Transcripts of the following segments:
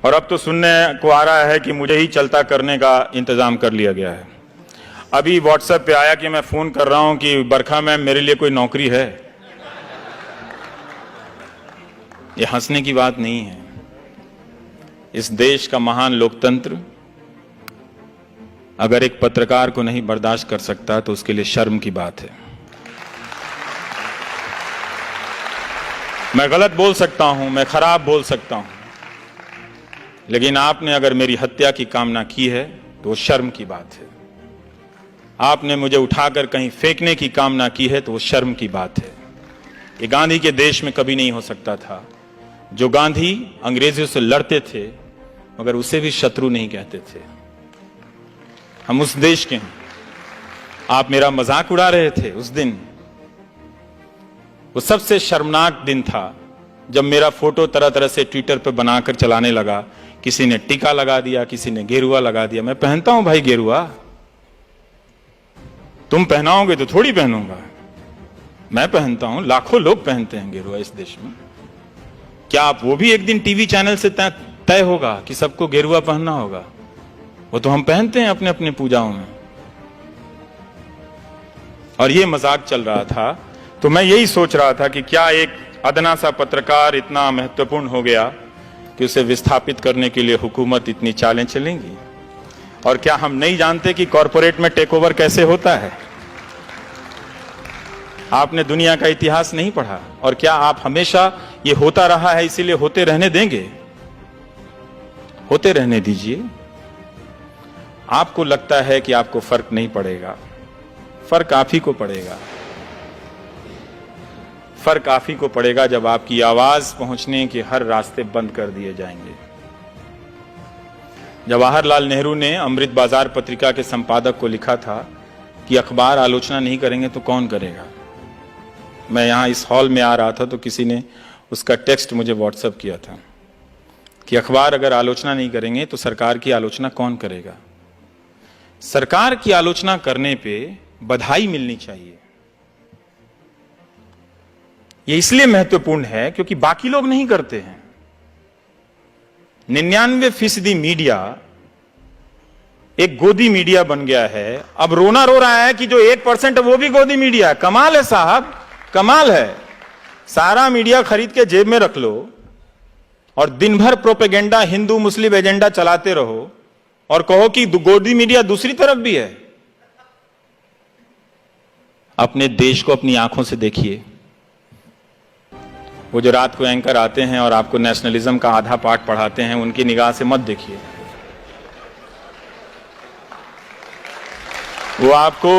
और अब तो सुनने को आ रहा है कि मुझे ही चलता करने का इंतजाम कर लिया गया है। अभी व्हाट्सएप पे आया कि मैं फोन कर रहा हूं कि बरखा मैम मेरे लिए कोई नौकरी है। ये हंसने की बात नहीं है। इस देश का महान लोकतंत्र अगर एक पत्रकार को नहीं बर्दाश्त कर सकता तो उसके लिए शर्म की बात है। मैं गलत बोल सकता हूं, मैं खराब बोल सकता हूं, लेकिन आपने अगर मेरी हत्या की कामना की है तो वो शर्म की बात है। आपने मुझे उठाकर कहीं फेंकने की कामना की है तो वो शर्म की बात है। ये गांधी के देश में कभी नहीं हो सकता था। जो गांधी अंग्रेजों से लड़ते थे मगर उसे भी शत्रु नहीं कहते थे। हम उस देश के हैं। आप मेरा मजाक उड़ा रहे थे उस दिन। वो सबसे शर्मनाक दिन था जब मेरा फोटो तरह तरह से ट्विटर पर बनाकर चलाने लगा। किसी ने टीका लगा दिया, किसी ने गेरुआ लगा दिया। मैं पहनता हूं भाई गेरुआ, तुम पहनाओगे तो थोड़ी पहनूंगा। मैं पहनता हूं, लाखों लोग पहनते हैं गेरुआ इस देश में। क्या आप वो भी एक दिन टीवी चैनल से तय होगा कि सबको गेरुआ पहनना होगा? वो तो हम पहनते हैं अपने अपने पूजाओं में। और ये मजाक चल रहा था तो मैं यही सोच रहा था कि क्या एक अदना सा पत्रकार इतना महत्वपूर्ण हो गया कि उसे विस्थापित करने के लिए हुकूमत इतनी चालें चलेंगी? और क्या हम नहीं जानते कि कॉरपोरेट में टेक ओवर कैसे होता है? आपने दुनिया का इतिहास नहीं पढ़ा? और क्या आप हमेशा ये होता रहा है इसीलिए होते रहने देंगे? होते रहने दीजिए। आपको लगता है कि आपको फर्क नहीं पड़ेगा, फर्क आप ही को पड़ेगा। फर्क आप ही को पड़ेगा जब आपकी आवाज पहुंचने के हर रास्ते बंद कर दिए जाएंगे। जवाहरलाल नेहरू ने अमृत बाजार पत्रिका के संपादक को लिखा था कि अखबार आलोचना नहीं करेंगे तो कौन करेगा। मैं यहां इस हॉल में आ रहा था तो किसी ने उसका टेक्स्ट मुझे व्हाट्सएप किया था कि अखबार अगर आलोचना नहीं करेंगे तो सरकार की आलोचना कौन करेगा। सरकार की आलोचना करने पे बधाई मिलनी चाहिए। ये इसलिए महत्वपूर्ण है क्योंकि बाकी लोग नहीं करते हैं। 99% मीडिया एक गोदी मीडिया बन गया है। अब रोना रो रहा है कि जो 1% है वो भी गोदी मीडिया है। कमाल है साहब, कमाल है। सारा मीडिया खरीद के जेब में रख लो और दिन भर प्रोपेगेंडा हिंदू मुस्लिम एजेंडा चलाते रहो और कहो कि गोदी मीडिया दूसरी तरफ भी है। अपने देश को अपनी आंखों से देखिए। वो जो रात को एंकर आते हैं और आपको नेशनलिज्म का आधा पाठ पढ़ाते हैं, उनकी निगाह से मत देखिए। वो आपको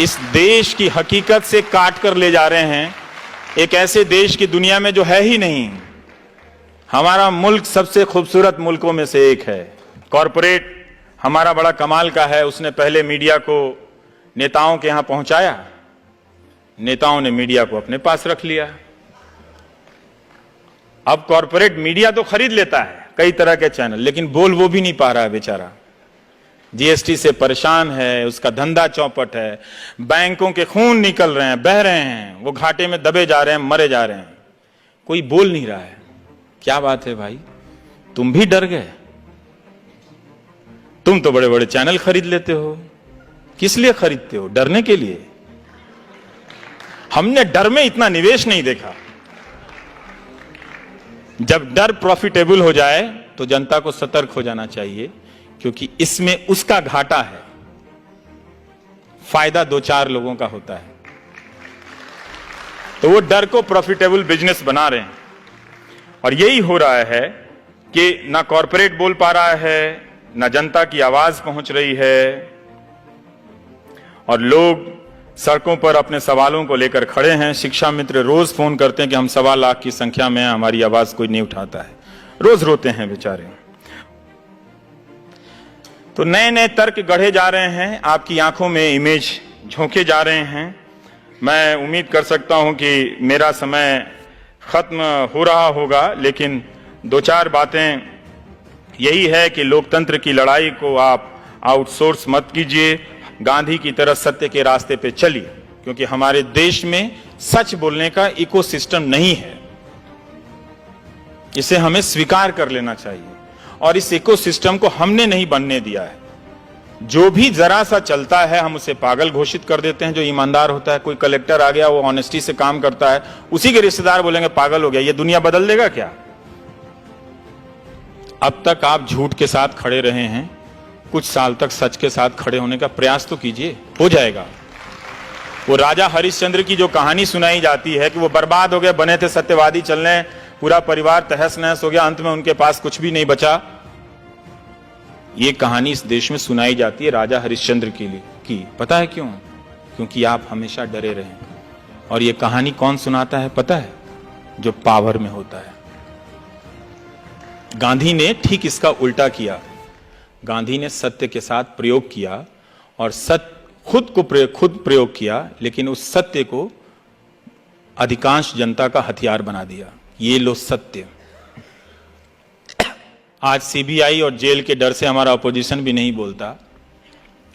इस देश की हकीकत से काट कर ले जा रहे हैं, एक ऐसे देश की दुनिया में जो है ही नहीं। हमारा मुल्क सबसे खूबसूरत मुल्कों में से एक है। कॉरपोरेट हमारा बड़ा कमाल का है। उसने पहले मीडिया को नेताओं के यहां पहुंचाया, नेताओं ने मीडिया को अपने पास रख लिया। अब कॉरपोरेट मीडिया तो खरीद लेता है, कई तरह के चैनल, लेकिन बोल वो भी नहीं पा रहा है बेचारा। जीएसटी से परेशान है, उसका धंधा चौपट है, बैंकों के खून निकल रहे हैं, बह रहे हैं, वो घाटे में दबे जा रहे हैं, मरे जा रहे हैं, कोई बोल नहीं रहा है। क्या बात है भाई, तुम भी डर गए? तुम तो बड़े बड़े चैनल खरीद लेते हो। किस लिए खरीदते हो? डरने के लिए? हमने डर में इतना निवेश नहीं देखा। जब डर प्रॉफिटेबल हो जाए तो जनता को सतर्क हो जाना चाहिए, क्योंकि इसमें उसका घाटा है, फायदा 2-4 लोगों का होता है। तो वो डर को प्रॉफिटेबल बिजनेस बना रहे हैं। और यही हो रहा है कि ना कॉरपोरेट बोल पा रहा है, ना जनता की आवाज पहुंच रही है, और लोग सड़कों पर अपने सवालों को लेकर खड़े हैं। शिक्षा मित्र रोज फोन करते हैं कि हम 1.25 लाख की संख्या में हैं, हमारी आवाज कोई नहीं उठाता है। रोज रोते हैं बेचारे। तो नए नए तर्क गढ़े जा रहे हैं, आपकी आंखों में इमेज झोंके जा रहे हैं। मैं उम्मीद कर सकता हूं कि मेरा समय खत्म हो रहा होगा, लेकिन 2-4 बातें यही है कि लोकतंत्र की लड़ाई को आप आउटसोर्स मत कीजिए, गांधी की तरह सत्य के रास्ते पे चलिए, क्योंकि हमारे देश में सच बोलने का इकोसिस्टम नहीं है। इसे हमें स्वीकार कर लेना चाहिए और इस इकोसिस्टम को हमने नहीं बनने दिया है। जो भी जरा सा चलता है हम उसे पागल घोषित कर देते हैं। जो ईमानदार होता है, कोई कलेक्टर आ गया, वो ऑनेस्टी से काम करता है, उसी के रिश्तेदार बोलेंगे पागल हो गया। ये दुनिया बदल देगा क्या? अब तक आप झूठ के साथ खड़े रहे हैं, कुछ साल तक सच के साथ खड़े होने का प्रयास तो कीजिए, हो जाएगा। वो राजा हरिश्चंद्र की जो कहानी सुनाई जाती है कि वो बर्बाद हो गए, बने थे सत्यवादी चलने, पूरा परिवार तहस नहस हो गया, अंत में उनके पास कुछ भी नहीं बचा। ये कहानी इस देश में सुनाई जाती है राजा हरिश्चंद्र के लिए की। पता है क्यों? क्योंकि आप हमेशा डरे रहे। और ये कहानी कौन सुनाता है पता है? जो पावर में होता है। गांधी ने ठीक इसका उल्टा किया। गांधी ने सत्य के साथ प्रयोग किया और खुद प्रयोग किया, लेकिन उस सत्य को अधिकांश जनता का हथियार बना दिया। ये लो सत्य। आज सीबीआई और जेल के डर से हमारा अपोजिशन भी नहीं बोलता,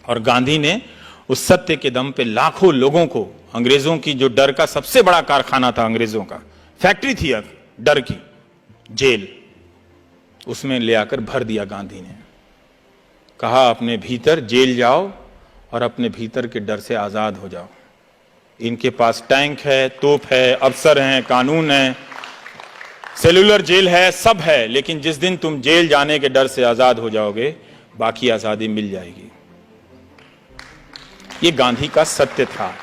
और गांधी ने उस सत्य के दम पे लाखों लोगों को, अंग्रेजों की जो डर का सबसे बड़ा कारखाना था, अंग्रेजों का फैक्ट्री थी डर की, जेल, उसमें ले आकर भर दिया। गांधी ने कहा अपने भीतर जेल जाओ और अपने भीतर के डर से आजाद हो जाओ। इनके पास टैंक है, तोप है, अफसर हैं, कानून है, सेलुलर जेल है, सब है, लेकिन जिस दिन तुम जेल जाने के डर से आजाद हो जाओगे, बाकी आजादी मिल जाएगी। ये गांधी का सत्य था।